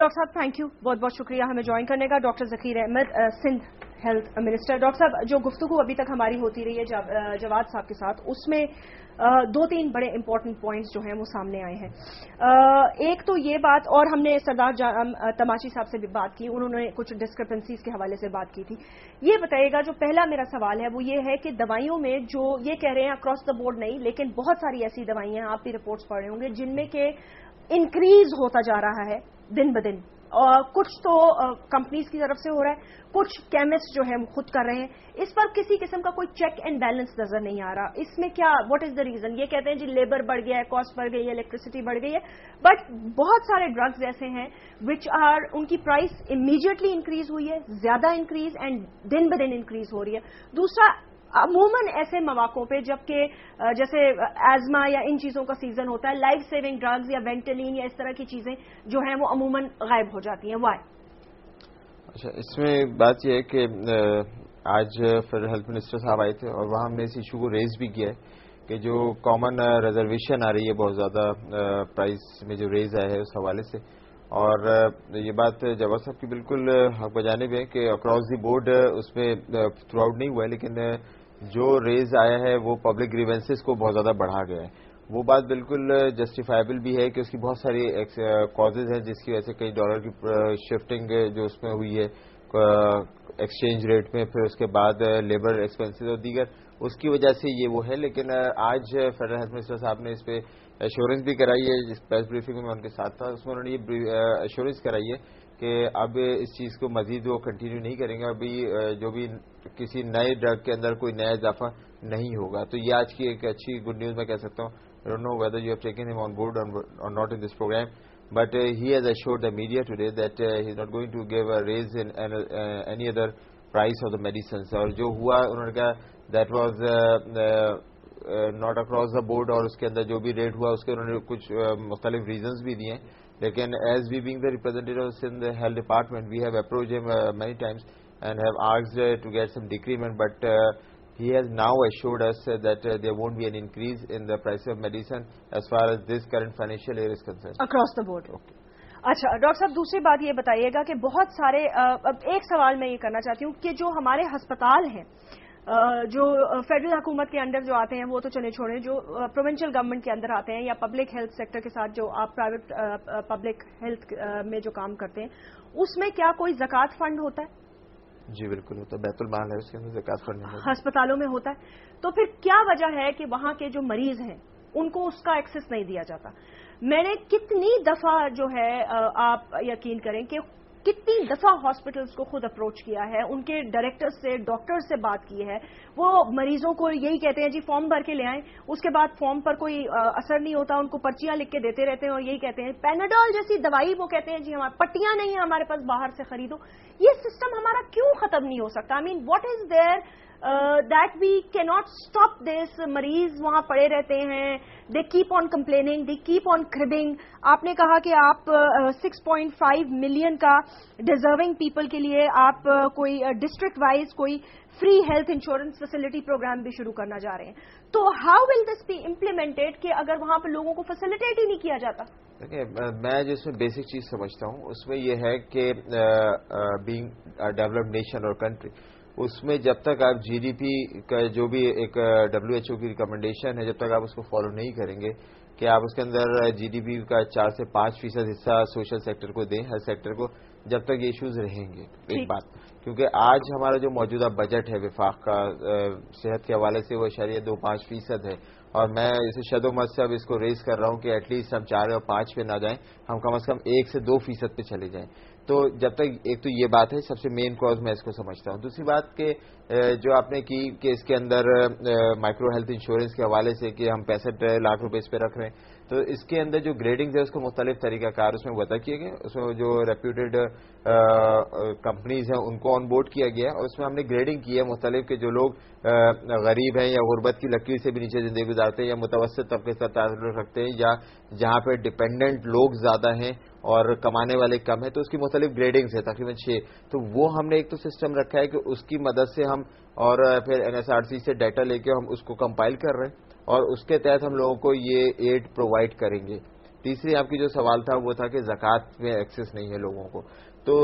Doctor صاحب thank you, بہت بہت شکریہ ہمیں جوائن کرنے کا. Doctor Zakir Ahmed, Sindh health minister. Doctor صاحب، جو گفتگو ابھی تک ہماری ہوتی رہی ہے جواد صاحب کے ساتھ، اس میں دو تین بڑے امپورٹنٹ پوائنٹس جو ہیں وہ سامنے آئے ہیں. ایک تو یہ بات، اور ہم نے سردار تماشی صاحب سے بھی بات کی، انہوں نے کچھ ڈسکرپنسیز کے حوالے سے بات کی تھی. یہ بتائیے گا، جو پہلا میرا سوال ہے وہ یہ ہے کہ دوائیوں میں جو یہ کہہ رہے ہیں اکراس دا بورڈ نہیں، لیکن بہت ساری ایسی دوائیاں ہیں، آپ بھی رپورٹس پڑھ رہے ہوں گے، جن میں کہ انکریز ہوتا جا رہا ہے دن بدن. کچھ تو کمپنیز کی طرف سے ہو رہا ہے، کچھ کیمسٹ جو ہے وہ خود کر رہے ہیں. اس پر کسی قسم کا کوئی چیک اینڈ بیلنس نظر نہیں آ رہا. اس میں کیا، واٹ از دا ریزن؟ یہ کہتے ہیں جی لیبر بڑھ گیا ہے، کاسٹ بڑھ گئی ہے، الیکٹریسٹی بڑھ گئی ہے، بٹ بہت سارے ڈرگز ایسے ہیں وچ آر، ان کی پرائس امیڈیٹلی انکریز ہوئی ہے، زیادہ انکریز اینڈ دن بدن انکریز ہو رہی ہے. دوسرا، عموماً ایسے مواقعوں پہ جبکہ جیسے ایزما یا ان چیزوں کا سیزن ہوتا ہے، لائف سیونگ ڈرگز یا وینٹلین یا اس طرح کی چیزیں جو ہیں وہ عموماً غائب ہو جاتی ہیں. وائی؟ اچھا، اس میں بات یہ ہے کہ آج فیڈرل ہیلتھ منسٹر صاحب آئے تھے اور وہاں ہم نے اس ایشو کو ریز بھی کیا ہے کہ جو کامن ریزرویشن آ رہی ہے بہت زیادہ پرائس میں جو ریز آیا ہے اس حوالے سے. اور یہ بات جواد صاحب کی بالکل حق بجانب ہے کہ اکراس دی بورڈ اس میں تھرو آؤٹ نہیں ہوا ہے، لیکن جو ریز آیا ہے وہ پبلک گریونسز کو بہت زیادہ بڑھا گیا ہے. وہ بات بالکل جسٹیفائبل بھی ہے کہ اس کی بہت ساری کازز ہیں جس کی وجہ سے کئی ڈالر کی شفٹنگ جو اس میں ہوئی ہے ایکسچینج ریٹ میں، پھر اس کے بعد لیبر ایکسپینسز اور دیگر، اس کی وجہ سے یہ وہ ہے. لیکن آج فیڈرل ہیلتھ منسٹر صاحب نے اس پہ ایشورنس بھی کرائی ہے. جس پریس بریفنگ میں ان کے ساتھ تھا اس میں انہوں نے یہ ایشورنس کرائی ہے کہ اب اس چیز کو مزید وہ کنٹینیو نہیں کریں گے، ابھی جو بھی کسی نئے ڈرگ کے اندر کوئی نیا اضافہ نہیں ہوگا. تو یہ آج کی ایک اچھی گڈ نیوز میں کہہ سکتا ہوں. I don't know whether you have taken him on board or not in this program, but he has assured the media today that he is not going to give a raise in any other price of the medicines. اور جو ہوا انہوں نے کہا that was not across the board، اور اس کے اندر جو بھی ریٹ ہوا اس کے انہوں نے کچھ مختلف ریزنز بھی دیے ہیں. لیکن as we being the representatives in the health department, we have approached him many times and have asked to get some decrement, but he has now assured us that there won't be an increase in the price of medicine as far as this current financial year is concerned. Across the board. Okay. اچھا doctor صاحب، دوسری بات یہ بتائیے گا کہ بہت سارے، اب ایک سوال میں یہ کرنا چاہتی ہوں کہ جو ہمارے ہسپتال ہیں جو فیڈرل حکومت کے انڈر جو آتے ہیں وہ تو چلے چھوڑیں، جو پروونشل گورنمنٹ کے اندر آتے ہیں یا پبلک ہیلتھ سیکٹر کے ساتھ جو آپ پرائیویٹ پبلک ہیلتھ میں جو کام کرتے ہیں، اس میں کیا کوئی زکوٰۃ فنڈ ہوتا ہے؟ جی بالکل ہوتا ہے، بیت المال ہے، اس کے اندر زکوٰۃ فنڈ ہسپتالوں میں ہوتا ہے. تو پھر کیا وجہ ہے کہ وہاں کے جو مریض ہیں ان کو اس کا ایکسس نہیں دیا جاتا؟ میں نے کتنی دفعہ جو ہے، آپ یقین کریں کہ کتنی دفعہ ہاسپٹلس کو خود اپروچ کیا ہے، ان کے ڈائریکٹر سے، ڈاکٹر سے بات کی ہے. وہ مریضوں کو یہی کہتے ہیں جی فارم بھر کے لے آئیں، اس کے بعد فارم پر کوئی اثر نہیں ہوتا، ان کو پرچیاں لکھ کے دیتے رہتے ہیں اور یہی کہتے ہیں پیناڈول جیسی دوائی، وہ کہتے ہیں جی ہمارے پٹیاں نہیں ہیں ہمارے پاس، باہر سے خریدو. یہ سسٹم ہمارا کیوں ختم نہیں ہو سکتا؟ آئی مین what is there that we کی ناٹ اسٹاپ دس؟ مریض وہاں پڑے رہتے ہیں، they keep on complaining, they keep on کربنگ. آپ نے کہا کہ آپ 6.5 ملین کا ڈیزرونگ پیپل کے لیے آپ کوئی ڈسٹرکٹ وائز کوئی free health insurance facility programme بھی شروع کرنا جا رہے ہیں. تو how will this be implemented کہ اگر وہاں پہ لوگوں کو فیسلٹیٹ ہی نہیں کیا جاتا؟ دیکھیں، میں جس میں بیسک چیز سمجھتا ہوں اس میں یہ ہے کہ بینگ ڈیولپڈ نیشن اور کنٹری، اس میں جب تک آپ جی ڈی پی کا جو بھی ایک WHO کی ریکمنڈیشن ہے، جب تک آپ اس کو فالو نہیں کریں گے کہ آپ اس کے اندر جی ڈی پی کا 4 سے 5% حصہ سوشل سیکٹر کو دیں، ہر سیکٹر کو، جب تک یہ ایشوز رہیں گے. ایک بات، کیونکہ آج ہمارا جو موجودہ بجٹ ہے وفاق کا صحت کے حوالے سے وہ 0.25% ہے، اور میں اسے شد و مت سے اب اس کو ریز کر رہا ہوں کہ ایٹ لیسٹ ہم 4 اور 5 پہ نہ جائیں، ہم کم از کم 1 سے 2% پہ چلے جائیں. تو جب تک، ایک تو یہ بات ہے سب سے مین کاز میں اس کو سمجھتا ہوں. دوسری بات کہ جو آپ نے کی کہ اس کے اندر مائکرو ہیلتھ انشورنس کے حوالے سے کہ ہم 65 لاکھ روپے اس پہ رکھ رہے ہیں، تو اس کے اندر جو گریڈنگ ہے اس کو مختلف طریقہ کار اس میں وضع کیے گئے. اس میں جو ریپیوٹیڈ کمپنیز ہیں ان کو آن بورڈ کیا گیا ہے، اور اس میں ہم نے گریڈنگ کی ہے مختلف کہ جو لوگ غریب ہیں یا غربت کی لکیر سے بھی نیچے زندگی گزارتے ہیں یا متوسط طبقے سے تعلق رکھتے ہیں یا جہاں پہ ڈپینڈنٹ لوگ زیادہ ہیں اور کمانے والے کم ہیں، تو اس کی مختلف گریڈنگز ہیں تقریباً 6. تو وہ ہم نے ایک تو سسٹم رکھا ہے کہ اس کی مدد سے ہم، اور پھر NSRC سے ڈیٹا لے کے ہم اس کو کمپائل کر رہے ہیں اور اس کے تحت ہم لوگوں کو یہ ایڈ پرووائڈ کریں گے. تیسری آپ کی جو سوال تھا وہ تھا کہ زکوٰۃ میں ایکسیس نہیں ہے لوگوں کو. تو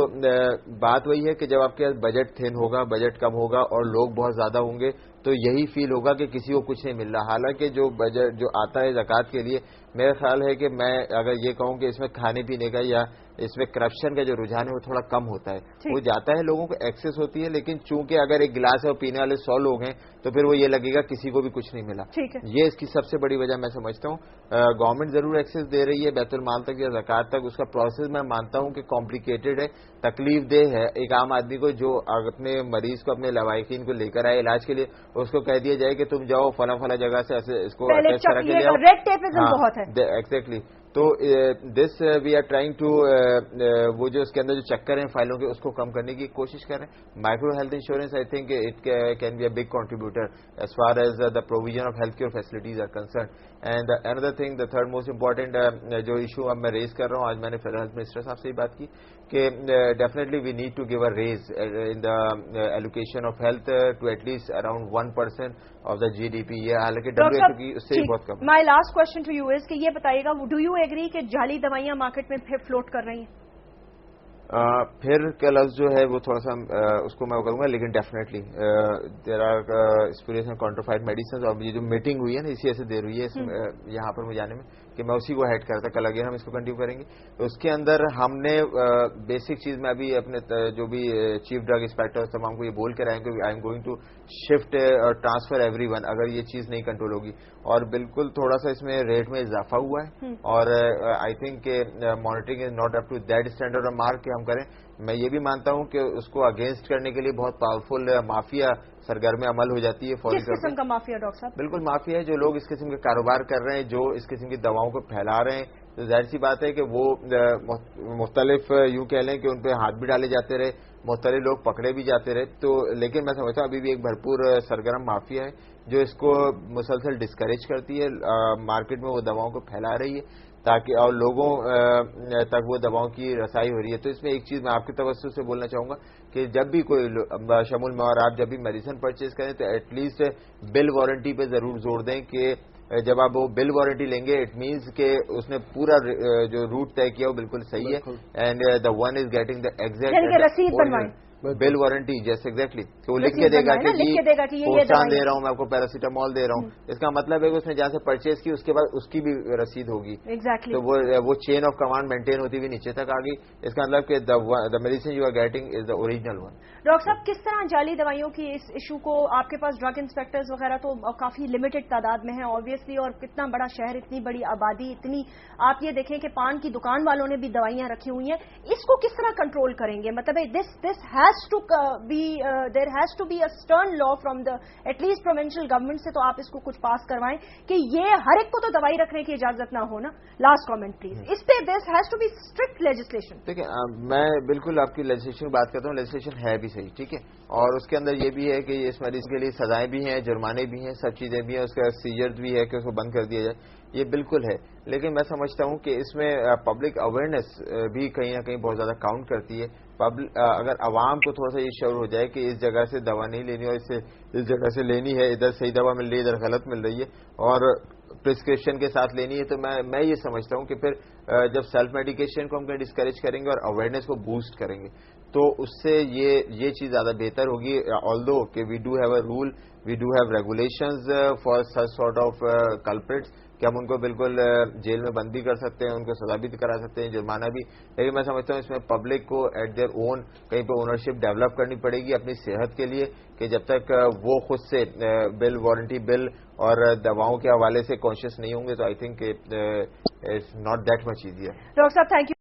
بات وہی ہے کہ جب آپ کے پاس بجٹ تھن ہوگا, بجٹ کم ہوگا اور لوگ بہت زیادہ ہوں گے تو یہی فیل ہوگا کہ کسی کو کچھ نہیں مل رہا. حالانکہ جو بجٹ جو آتا ہے زکوٰۃ کے لیے, میرا خیال ہے کہ میں اگر یہ کہوں کہ اس میں کھانے پینے کا یا اس میں کرپشن کا جو رجحان ہے وہ تھوڑا کم ہوتا ہے. وہ جاتا ہے, لوگوں کو ایکسیس ہوتی ہے, لیکن چونکہ اگر ایک گلاس ہے اور پینے والے 100 لوگ ہیں تو پھر وہ یہ لگے گا کسی کو بھی کچھ نہیں ملا. یہ اس کی سب سے بڑی وجہ میں سمجھتا ہوں. گورنمنٹ ضرور ایکسیس دے رہی ہے بیت المال تک یا زکوٰۃ تک, اس کا پروسیس میں مانتا ہوں کہ کمپلیکیٹڈ ہے, تکلیف دہ ہے. ایک عام آدمی کو جو اپنے مریض کو اپنے لواحقین کو لے کر آئے علاج کے لیے, اس کو کہہ دیا جائے کہ تم جاؤ فلاں فلاں جگہ سے ایسے اس کو اٹیچ کرا کے لے آؤ. ایگزیکٹلی. تو دس وی آر ٹرائنگ ٹو وہ جو اس کے اندر جو چکر ہیں فائلوں کے اس کو کم کرنے کی کوشش کریں. Micro health insurance I think it can be a big contributor as far as the provision of health care facilities are concern. And another thing, the third most important جو ایشو اب میں ریز کر رہا ہوں, آج میں نے federal health minister صاحب سے ہی بات کی کہ definitely we need to give a raise in the allocation of health to at least around 1% of the GDP. یہ حالانکہ WHO کی اس سے بہت کم. My last question to you is کہ یہ بتائیے گا, ڈو یو ایگری کہ جعلی دوائیاں مارکیٹ میں پھر فلوٹ کر رہی ہیں؟ پھر کا لفظ جو ہے وہ تھوڑا سا اس کو میں کروں گا, لیکن definitely there are experience counterfeited medicines. اور یہ جو میٹنگ ہوئی ہے نا اسی ایسے دیر ہوئی ہے یہاں پر مجھے جانے میں کہ میں اسی کو ہیڈ کرتا, کل اگین ہم اس کو کنٹینیو کریں گے. تو اس کے اندر ہم نے بیسک چیز میں ابھی اپنے جو بھی چیف ڈرگ انسپیکٹر تمام کو یہ بول کر آئیں کہ I am going to shift اور ٹرانسفر ایوری ون اگر یہ چیز نہیں کنٹرول ہوگی. اور بالکل تھوڑا سا اس میں ریٹ میں اضافہ ہوا ہے, اور آئی تھنک کہ monitoring is not up to that standard اور مارک کہ ہم کریں. میں یہ بھی مانتا ہوں کہ اس کو اگینسٹ کرنے کے لیے بہت پاورفل مافیا سرگرم عمل ہو جاتی ہے. کس قسم کا مافیا ڈاکٹر صاحب؟ بالکل مافیا ہے جو لوگ اس قسم کے کاروبار کر رہے ہیں, جو اس قسم کی دواؤں کو پھیلا رہے ہیں. تو ظاہر سی بات ہے کہ وہ مختلف یوں کہہ لیں کہ ان پہ ہاتھ بھی ڈالے جاتے رہے, مختلف لوگ پکڑے بھی جاتے رہے. تو لیکن میں سمجھتا ہوں ابھی بھی ایک بھرپور سرگرم مافیا ہے جو اس کو مسلسل ڈسکریج کرتی ہے, مارکیٹ میں وہ دواؤں کو پھیلا رہی ہے تاکہ اور لوگوں تک وہ دواؤں کی رسائی ہو رہی ہے. تو اس میں ایک چیز میں آپ کی توسط سے بولنا چاہوں گا کہ جب بھی کوئی شمول میں اور آپ جب بھی میڈیسن پرچیز کریں تو ایٹ لیسٹ بل وارنٹی پہ ضرور زور دیں کہ جب آپ وہ بل وارنٹی لیں گے اٹ مینس کہ اس نے پورا جو روٹ طے کیا وہ بالکل صحیح ہے, and the one is getting the exact bill warranty. جیسے ایگزیکٹلی وہ لکھ کے دے گا کہ پوسٹان دے رہا ہوں میں آپ کو, پیراسیٹامول دے رہا ہوں. اس کا مطلب ہے کہ اس نے جہاں سے پرچیز کی اس کے بعد اس کی بھی رسید ہوگی. تو وہ چین آف کمانڈ مینٹین ہوتی ہوئی نیچے تک آ گئی. اس کا مطلب کہ the medicine you are getting is the original one. Doctor صاحب کس طرح جعلی دوائیوں کی اس ایشو کو, آپ کے پاس ڈرگ انسپیکٹرز وغیرہ تو کافی لمیٹڈ تعداد میں ہیں آبویسلی, اور کتنا بڑا شہر, اتنی بڑی آبادی, اتنی آپ یہ دیکھیں کہ پان کی دکان والوں نے بھی دوائیاں رکھی ہوئی ہیں, اس کو کس طرح کنٹرول کریں گے؟ مطلب this has to there has to be a stern law from the at least provincial government سے, تو آپ اس کو کچھ پاس کروائیں کہ یہ ہر ایک کو تو دوائی رکھنے کی اجازت نہ ہو نا. لاسٹ کامنٹ پلیز اس پہ, this has to be strict legislation. دیکھیں میں بالکل آپ کی لیجسلیشن کی بات کرتا ہوں, لیجسلیشن ہے بھی صحیح, ٹھیک ہے, اور اس کے اندر یہ بھی ہے کہ اس مریض کے لیے سزائیں بھی ہیں, جرمانے بھی ہیں, سب چیزیں بھی ہیں, اس کا سیجر بھی ہے کہ اس کو بند کر دیا جائے, یہ بالکل ہے. لیکن میں سمجھتا ہوں کہ اس میں پبلک اویئرنیس بھی کہیں نہ کہیں بہت زیادہ کاؤنٹ کرتی ہے. اگر عوام کو تھوڑا سا یہ شعور ہو جائے کہ اس جگہ سے دوا نہیں لینی اور اس جگہ سے لینی ہے, ادھر صحیح دوا مل رہی ہے ادھر غلط مل رہی ہے اور پرسکرپشن کے ساتھ لینی ہے, تو میں یہ سمجھتا ہوں کہ پھر جب سیلف میڈیکیشن کو ہم کہیں ڈسکریج کریں گے اور اویئرنیس کو بوسٹ کریں گے تو اس سے یہ چیز زیادہ بہتر ہوگی. آلدو کہ we do have a role, we do have regulations for such sort of culprits کہ ہم ان کو بالکل جیل میں بند بھی کر سکتے ہیں, ان کو سزا بھی کرا سکتے ہیں, جرمانہ بھی. لیکن میں سمجھتا ہوں اس میں پبلک کو ایٹ دیئر اون کہیں پہ اونرشپ ڈیولپ کرنی پڑے گی اپنی صحت کے لیے, کہ جب تک وہ خود سے بل وارنٹی بل اور دواؤں کے حوالے سے کانشیس نہیں ہوں گے تو I think it's not that much easier. Doctor صاحب تھینک یو.